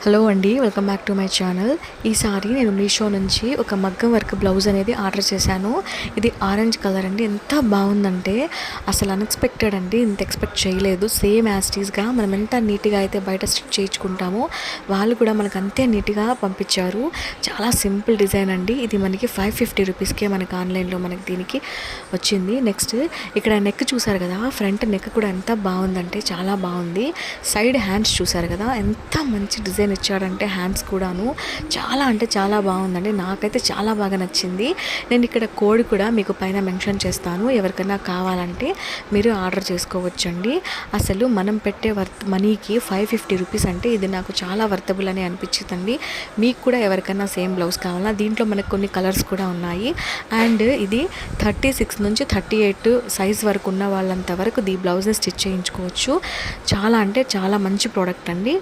Hello అండి, welcome back to my channel. ఈసారి నేను మీషో నుంచి ఒక మగ్గం వర్క్ బ్లౌజ్ అనేది ఆర్డర్ చేశాను. ఇది ఆరెంజ్ కలర్ అండి. ఎంత బాగుందంటే అసలు అన్ఎక్స్పెక్టెడ్ అండి. ఇంత ఎక్స్పెక్ట్ చేయలేదు. సేమ్ యాస్టీస్గా మనం ఎంత నీట్గా అయితే బయట స్టిచ్ చేయించుకుంటామో వాళ్ళు కూడా మనకు అంతే నీట్గా పంపించారు. చాలా సింపుల్ డిజైన్ అండి. ఇది మనకి 550 రూపీస్కే మనకి ఆన్లైన్లో మనకి దీనికి వచ్చింది. నెక్స్ట్ ఇక్కడ నెక్ చూసారు కదా, ఫ్రంట్ నెక్ కూడా ఎంత బాగుందంటే చాలా బాగుంది. సైడ్ హ్యాండ్స్ చూసారు కదా, ఎంత మంచి డిజైన్ ఇచ్చాడంటే హ్యాండ్స్ కూడాను చాలా అంటే చాలా బాగుందండి. నాకైతే చాలా బాగా నచ్చింది. నేను ఇక్కడ కోడ్ కూడా మీకు పైన మెన్షన్ చేస్తాను. ఎవరికైనా కావాలంటే మీరు ఆర్డర్ చేసుకోవచ్చండి. అసలు మనం పెట్టే మనీకి 550 రూపీస్ అంటే ఇది నాకు చాలా వర్తబుల్ అని అనిపించిందండి. మీకు కూడా ఎవరికైనా సేమ్ బ్లౌజ్ కావాలా? దీంట్లో మనకు కొన్ని కలర్స్ కూడా ఉన్నాయి. అండ్ ఇది 36 నుంచి 38 సైజ్ వరకు ఉన్న వాళ్ళంత వరకు ఈ బ్లౌజ్ని స్టిచ్ చేయించుకోవచ్చు. చాలా అంటే చాలా మంచి ప్రోడక్ట్ అండి.